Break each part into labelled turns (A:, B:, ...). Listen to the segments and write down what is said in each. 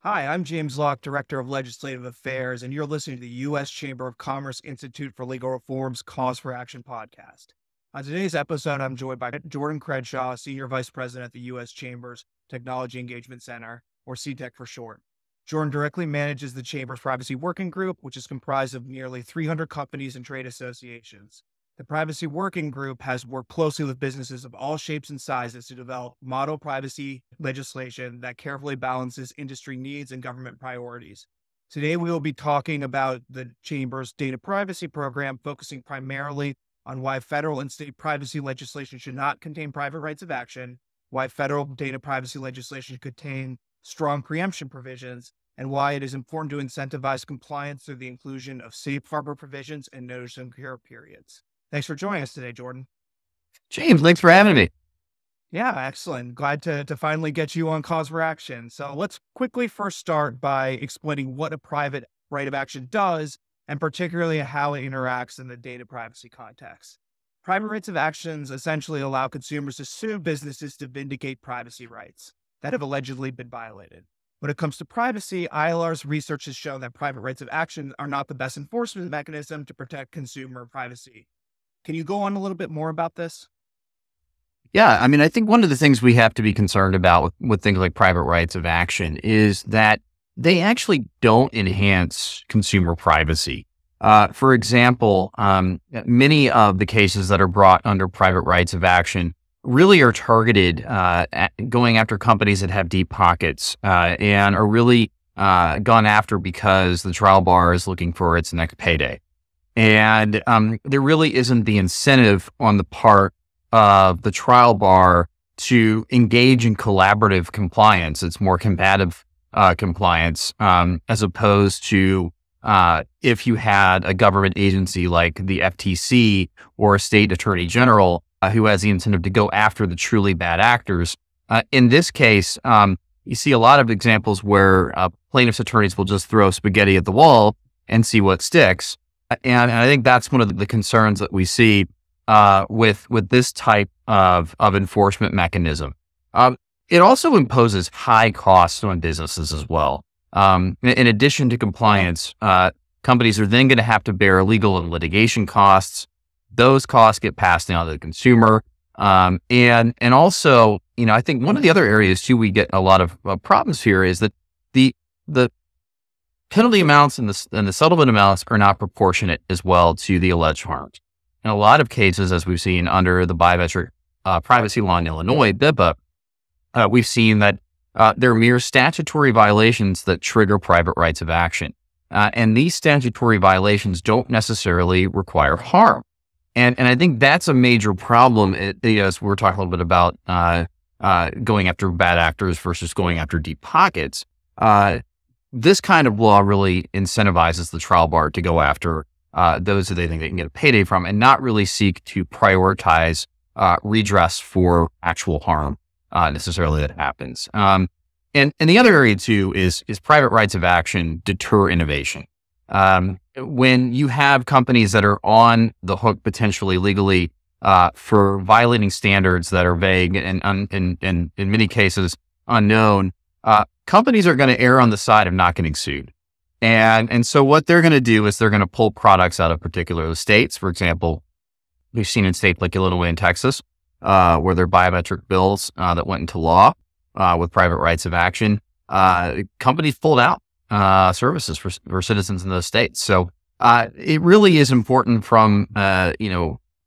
A: Hi, I'm James Locke, Director of Legislative Affairs, and you're listening to the U.S. Chamber of Commerce Institute for Legal Reform's Cause for Action podcast. On today's episode, I'm joined by Jordan Crenshaw, Senior Vice President at the U.S. Chamber's Technology Engagement Center, or CTEC for short. Jordan directly manages the Chamber's Privacy Working Group, which is comprised of nearly 300 companies and trade associations. The Privacy Working Group has worked closely with businesses of all shapes and sizes to develop model privacy legislation that carefully balances industry needs and government priorities. Today, we will be talking about the Chamber's data privacy program, focusing primarily on why federal and state privacy legislation should not contain private rights of action, why federal data privacy legislation should contain strong preemption provisions, and why it is important to incentivize compliance through the inclusion of safe harbor provisions and notice and cure periods. Thanks for joining us today, Jordan.
B: James, thanks for having me.
A: Yeah, excellent. Glad to finally get you on Cause for Action. So let's quickly first start by explaining what a private right of action does, and particularly how it interacts in the data privacy context. Private rights of actions essentially allow consumers to sue businesses to vindicate privacy rights that have allegedly been violated. When it comes to privacy, ILR's research has shown that private rights of action are not the best enforcement mechanism to protect consumer privacy. Can you go on a little bit more about this?
B: Yeah, I think one of the things we have to be concerned about with things like private rights of action is that they actually don't enhance consumer privacy. For example, many of the cases that are brought under private rights of action really are targeted at going after companies that have deep pockets and are really gone after because the trial bar is looking for its next payday. And there really isn't the incentive on the part of the trial bar to engage in collaborative compliance. It's more combative compliance as opposed to if you had a government agency like the FTC or a state attorney general who has the incentive to go after the truly bad actors. In this case, you see a lot of examples where plaintiffs' attorneys will just throw spaghetti at the wall and see what sticks. And I think that's one of the concerns that we see with this type of enforcement mechanism. It also imposes high costs on businesses as well. In addition to compliance, companies are then going to have to bear legal and litigation costs. Those costs get passed down to the consumer. And also, I think one of the other areas too we get a lot of problems here is that the penalty amounts and the settlement amounts are not proportionate as well to the alleged harms. In a lot of cases, as we've seen under the biometric privacy law in Illinois, BIPA, we've seen that there are mere statutory violations that trigger private rights of action. And these statutory violations don't necessarily require harm. And I think that's a major problem as we're talking a little bit about going after bad actors versus going after deep pockets. This kind of law really incentivizes the trial bar to go after those that they think they can get a payday from and not really seek to prioritize redress for actual harm necessarily that happens. And the other area too is private rights of action deter innovation. When you have companies that are on the hook potentially legally for violating standards that are vague and in many cases unknown, companies are going to err on the side of not getting sued. And so what they're going to do is they're going to pull products out of particular states. For example, we've seen in states like Illinois and Texas, where there are biometric bills that went into law with private rights of action. Companies pulled out services for citizens in those states. So it really is important from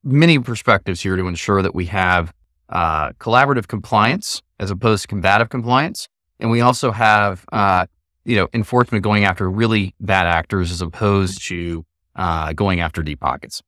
B: many perspectives here to ensure that we have collaborative compliance as opposed to combative compliance. And we also have, enforcement going after really bad actors as opposed to going after deep pockets.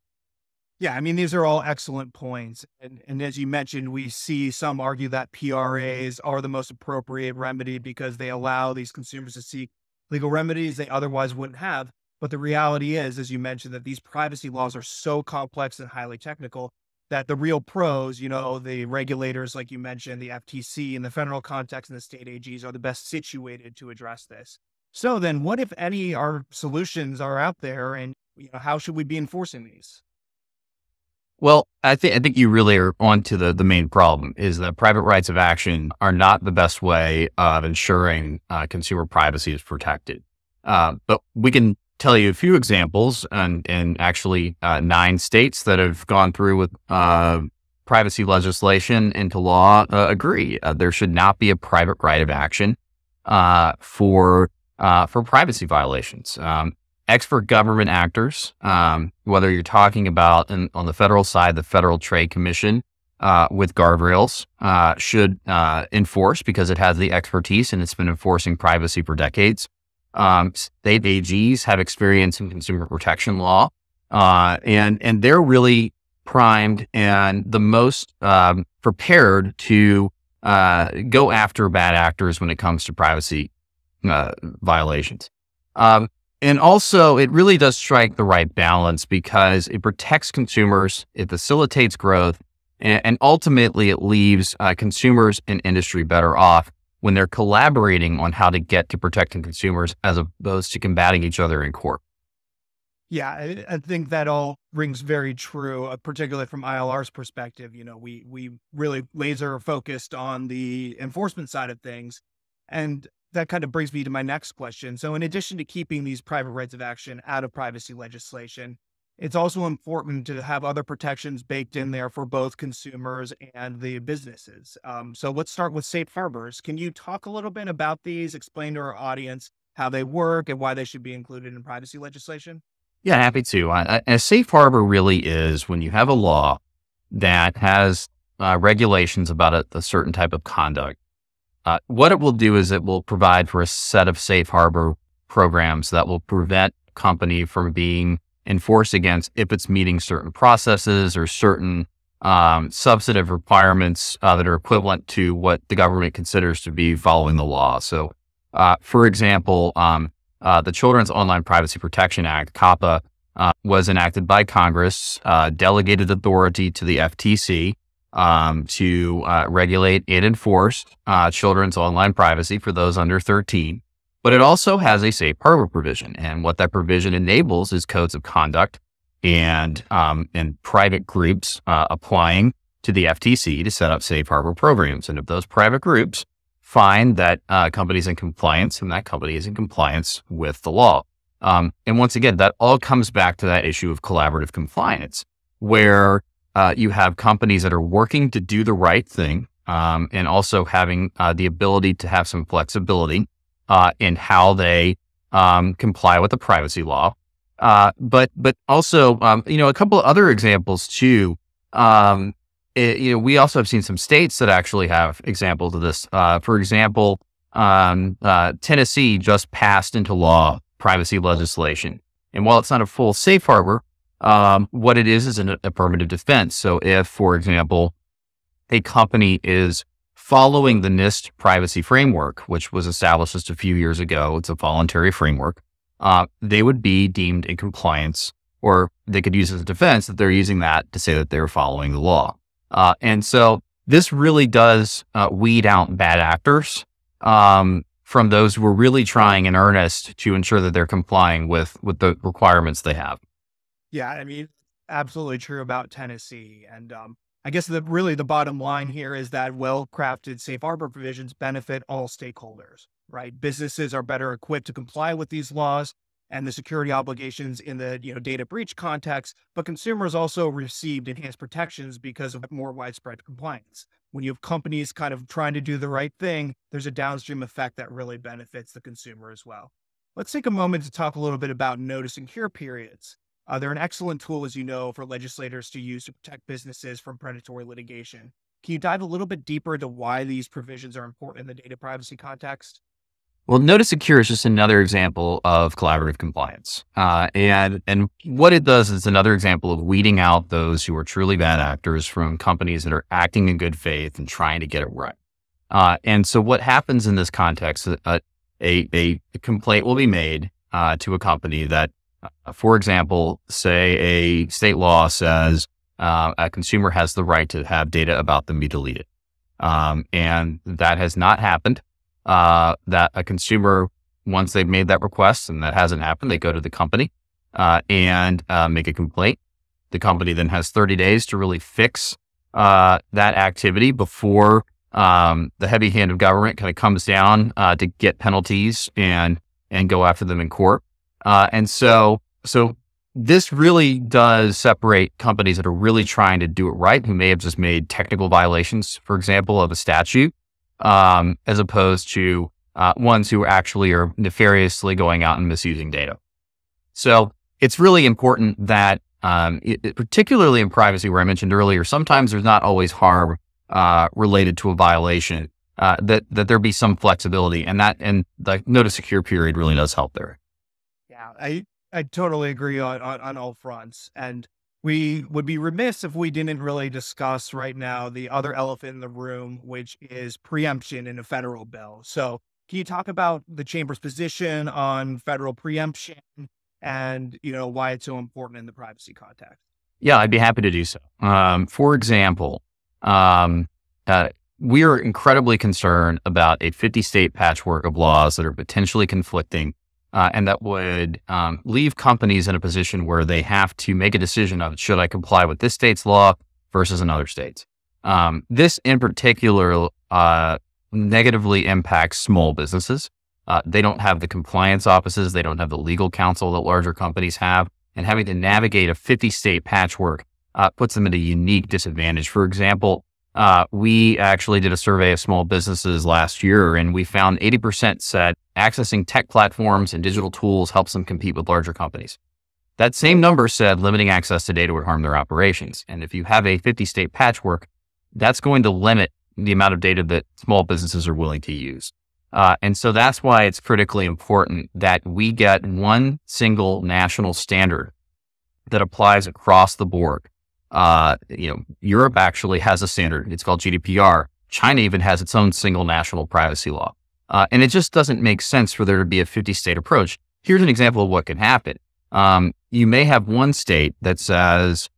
A: Yeah, I mean, these are all excellent points. And as you mentioned, we see some argue that PRAs are the most appropriate remedy because they allow these consumers to seek legal remedies they otherwise wouldn't have. But the reality is, as you mentioned, that these privacy laws are so complex and highly technical that the real pros, the regulators, like you mentioned, the FTC in the federal context and the state AGs are the best situated to address this. So then what, if any, our solutions are out there and how should we be enforcing these?
B: Well, I think you really are onto the main problem is that private rights of action are not the best way of ensuring consumer privacy is protected. But we can tell you a few examples, and actually 9 states that have gone through with privacy legislation into law agree there should not be a private right of action for privacy violations. Expert government actors, whether you're talking about on the federal side, the Federal Trade Commission with guardrails should enforce because it has the expertise and it's been enforcing privacy for decades. State AGs have experience in consumer protection law, and they're really primed and the most prepared to go after bad actors when it comes to privacy violations. And also, it really does strike the right balance because it protects consumers, it facilitates growth, and ultimately it leaves consumers and industry better off when they're collaborating on how to get to protecting consumers as opposed to combating each other in court.
A: Yeah, I think that all rings very true, particularly from ILR's perspective. We really laser focused on the enforcement side of things. And that kind of brings me to my next question. So in addition to keeping these private rights of action out of privacy legislation, it's also important to have other protections baked in there for both consumers and the businesses. So let's start with safe harbors. Can you talk a little bit about these, explain to our audience how they work and why they should be included in privacy legislation?
B: Yeah, happy to. A safe harbor really is when you have a law that has regulations about a certain type of conduct. What it will do is it will provide for a set of safe harbor programs that will prevent a company from being enforced against if it's meeting certain processes or certain substantive requirements that are equivalent to what the government considers to be following the law. So, for example, the Children's Online Privacy Protection Act, COPPA, was enacted by Congress, delegated authority to the FTC to regulate and enforce children's online privacy for those under 13. But it also has a safe harbor provision. And what that provision enables is codes of conduct and private groups applying to the FTC to set up safe harbor programs. And if those private groups find that company's in compliance, and that company is in compliance with the law. And once again, that all comes back to that issue of collaborative compliance, where you have companies that are working to do the right thing, and also having the ability to have some flexibility in how they comply with the privacy law. But also, a couple of other examples too. We also have seen some states that actually have examples of this. For example, Tennessee just passed into law privacy legislation. And while it's not a full safe harbor, what it is an affirmative defense. So if, for example, a company is following the NIST privacy framework, which was established just a few years ago, it's a voluntary framework, they would be deemed in compliance, or they could use as a defense that they're using that to say that they're following the law. And so this really does weed out bad actors from those who are really trying in earnest to ensure that they're complying with the requirements they have.
A: Yeah, I mean, absolutely true about Tennessee. And I guess really the bottom line here is that well-crafted safe harbor provisions benefit all stakeholders, right? Businesses are better equipped to comply with these laws and the security obligations in the data breach context, but consumers also received enhanced protections because of more widespread compliance. When you have companies kind of trying to do the right thing, there's a downstream effect that really benefits the consumer as well. Let's take a moment to talk a little bit about notice and cure periods. They're an excellent tool, as you know, for legislators to use to protect businesses from predatory litigation. Can you dive a little bit deeper into why these provisions are important in the data privacy context?
B: Well, notice and cure is just another example of collaborative compliance. And what it does is another example of weeding out those who are truly bad actors from companies that are acting in good faith and trying to get it right. And so what happens in this context, a complaint will be made to a company that, for example, say a state law says a consumer has the right to have data about them be deleted. And that has not happened. That a consumer, once they've made that request and that hasn't happened, they go to the company and make a complaint. The company then has 30 days to really fix that activity before the heavy hand of government kind of comes down to get penalties and go after them in court. So this really does separate companies that are really trying to do it right, who may have just made technical violations, for example, of a statute, as opposed to ones who actually are nefariously going out and misusing data. So it's really important that, particularly in privacy, where I mentioned earlier, sometimes there's not always harm related to a violation, that there be some flexibility, and the notice secure period really does help there.
A: Yeah, I totally agree on all fronts. And we would be remiss if we didn't really discuss right now the other elephant in the room, which is preemption in a federal bill. So can you talk about the chamber's position on federal preemption and, why it's so important in the privacy context?
B: Yeah, I'd be happy to do so. For example, we are incredibly concerned about a 50-state patchwork of laws that are potentially conflicting, and that would leave companies in a position where they have to make a decision of, should I comply with this state's law versus another state's? This in particular negatively impacts small businesses. They don't have the compliance offices. They don't have the legal counsel that larger companies have. And having to navigate a 50-state patchwork puts them at a unique disadvantage. For example, we actually did a survey of small businesses last year, and we found 80% said accessing tech platforms and digital tools helps them compete with larger companies. That same number said limiting access to data would harm their operations. And if you have a 50-state patchwork, that's going to limit the amount of data that small businesses are willing to use. And so that's why it's critically important that we get one single national standard that applies across the board. Europe actually has a standard. It's called GDPR. China even has its own single national privacy law. And it just doesn't make sense for there to be a 50-state approach. Here's an example of what can happen. You may have one state that says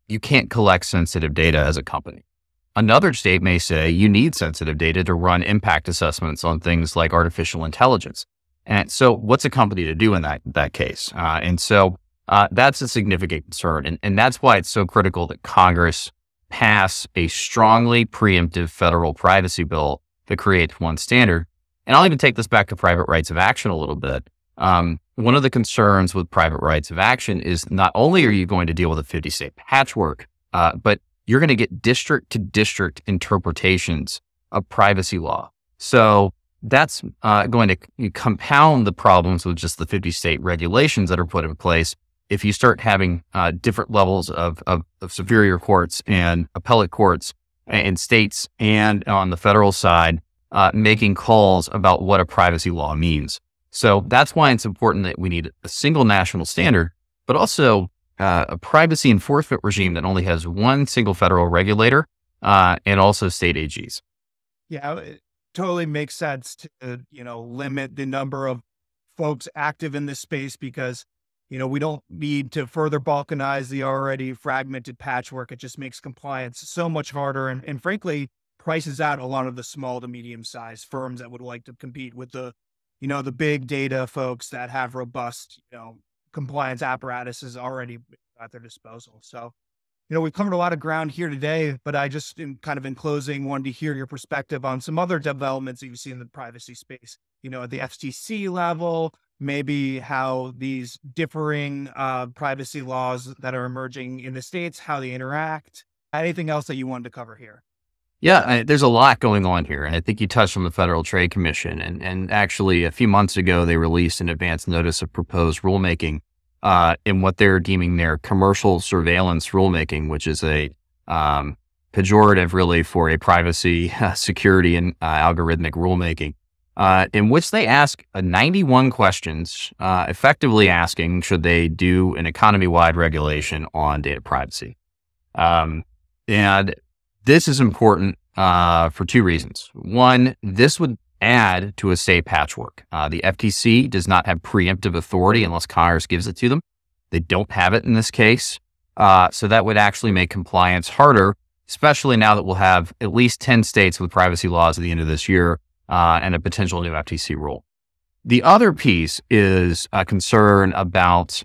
B: you can't collect sensitive data as a company. Another state may say you need sensitive data to run impact assessments on things like artificial intelligence. And so what's a company to do in that case? That's a significant concern. And that's why it's so critical that Congress pass a strongly preemptive federal privacy bill that creates one standard. And I'll even take this back to private rights of action a little bit. One of the concerns with private rights of action is not only are you going to deal with a 50-state patchwork, but you're going to get district to district interpretations of privacy law. So that's going to compound the problems with just the 50-state regulations that are put in place. If you start having different levels of superior courts and appellate courts in states and on the federal side, making calls about what a privacy law means. So that's why it's important that we need a single national standard, but also a privacy enforcement regime that only has one single federal regulator and also state AGs.
A: Yeah, it totally makes sense to, limit the number of folks active in this space because, we don't need to further balkanize the already fragmented patchwork. It just makes compliance so much harder and frankly, prices out a lot of the small to medium-sized firms that would like to compete with the big data folks that have robust, compliance apparatuses already at their disposal. So, we've covered a lot of ground here today, but I just in closing wanted to hear your perspective on some other developments that you see in the privacy space, at the FTC level, maybe how these differing privacy laws that are emerging in the States, how they interact, anything else that you wanted to cover here.
B: Yeah, there's a lot going on here. And I think you touched on the Federal Trade Commission. And actually, a few months ago, they released an advance notice of proposed rulemaking in what they're deeming their commercial surveillance rulemaking, which is a pejorative really for a privacy, security, and algorithmic rulemaking, in which they ask 91 questions, effectively asking, should they do an economy-wide regulation on data privacy? And this is important for two reasons. One, this would add to a state patchwork. The FTC does not have preemptive authority unless Congress gives it to them. They don't have it in this case. So that would actually make compliance harder, especially now that we'll have at least 10 states with privacy laws at the end of this year and a potential new FTC rule. The other piece is a concern about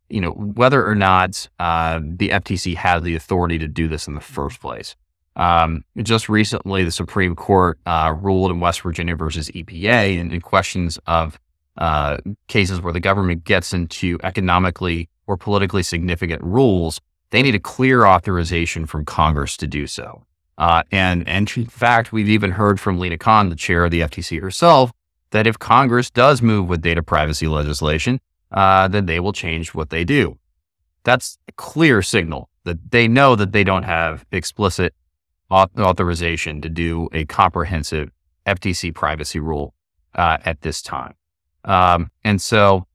B: whether or not the FTC has the authority to do this in the first place. Just recently, the Supreme Court ruled in West Virginia versus EPA in questions of cases where the government gets into economically or politically significant rules. They need a clear authorization from Congress to do so. And in fact, we've even heard from Lina Khan, the chair of the FTC herself, that if Congress does move with data privacy legislation, then they will change what they do. That's a clear signal that they know that they don't have explicit authorization to do a comprehensive FTC privacy rule at this time. And so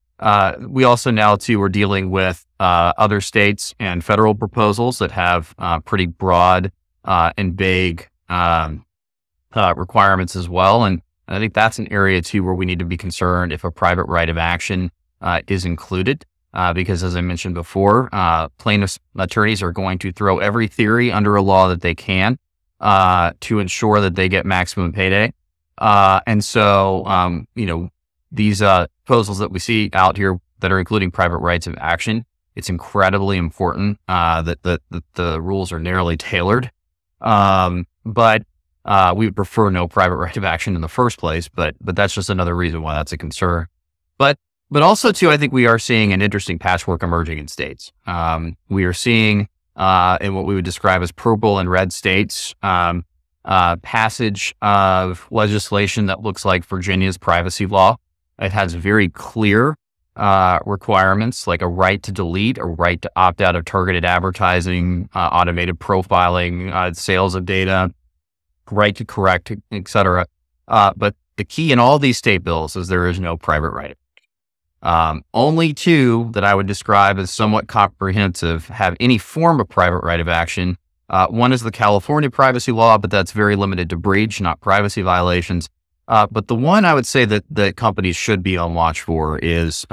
B: we also now too are dealing with other states and federal proposals that have pretty broad and vague requirements as well. And I think that's an area too where we need to be concerned if a private right of action is included, because as I mentioned before, plaintiffs' attorneys are going to throw every theory under a law that they can to ensure that they get maximum payday. And so, these proposals that we see out here that are including private rights of action, it's incredibly important that the rules are narrowly tailored. But we would prefer no private right of action in the first place, but that's just another reason why that's a concern. But also too, I think we are seeing an interesting patchwork emerging in states. We are seeing in what we would describe as purple and red states, passage of legislation that looks like Virginia's privacy law. It has very clear requirements like a right to delete, a right to opt out of targeted advertising, automated profiling, sales of data, right to correct, et cetera. But the key in all these state bills is there is no private right. Only two that I would describe as somewhat comprehensive have any form of private right of action. One is the California privacy law, but that's very limited to breach, not privacy violations. But the one I would say that companies should be on watch for is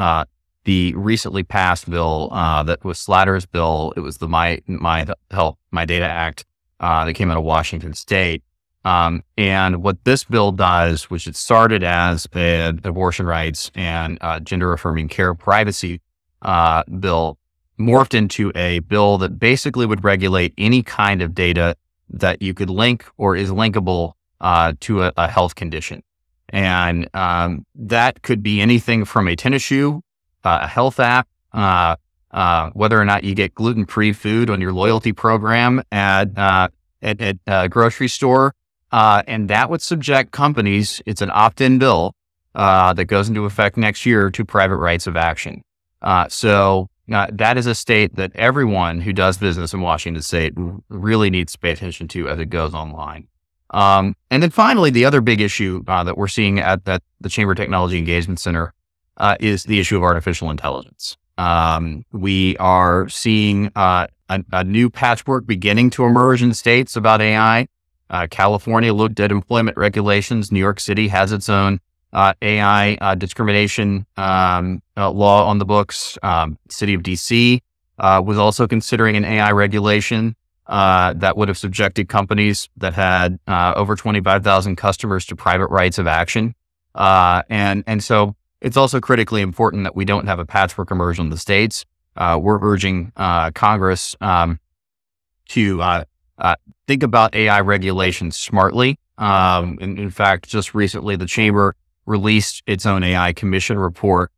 B: the recently passed bill that was Slatter's bill. It was the My Data Act that came out of Washington State. And what this bill does, which it started as an abortion rights and gender affirming care privacy bill, morphed into a bill that basically would regulate any kind of data that you could link or is linkable to a health condition. And that could be anything from a tennis shoe, a health app, whether or not you get gluten-free food on your loyalty program at a grocery store. And that would subject companies, it's an opt-in bill that goes into effect next year, to private rights of action. So that is a state that everyone who does business in Washington State really needs to pay attention to as it goes online. And then finally, the other big issue that we're seeing at the Chamber Technology Engagement Center is the issue of artificial intelligence. We are seeing a new patchwork beginning to emerge in states about AI. California looked at employment regulations. New York City has its own AI discrimination law on the books. City of DC was also considering an AI regulation that would have subjected companies that had over 25,000 customers to private rights of action. And so it's also critically important that we don't have a patchwork emerge in the states. We're urging Congress to think about AI regulations smartly. In fact, just recently, the Chamber released its own AI Commission report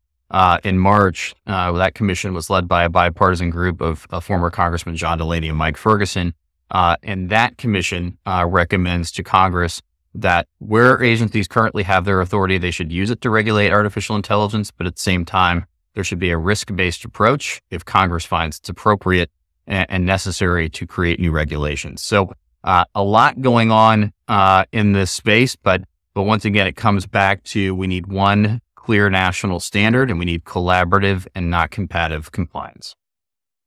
B: in March. That commission was led by a bipartisan group of former Congressman John Delaney and Mike Ferguson. And that commission recommends to Congress that where agencies currently have their authority, they should use it to regulate artificial intelligence. But at the same time, there should be a risk-based approach if Congress finds it's appropriate and necessary to create new regulations. So a lot going on in this space, but once again, it comes back to we need one clear national standard and we need collaborative and not combative compliance.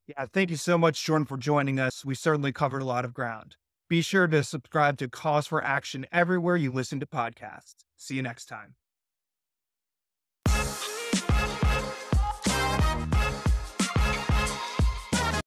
A: Yeah, thank you so much, Jordan, for joining us. We certainly covered a lot of ground. Be sure to subscribe to Cause for Action everywhere you listen to podcasts. See you next time.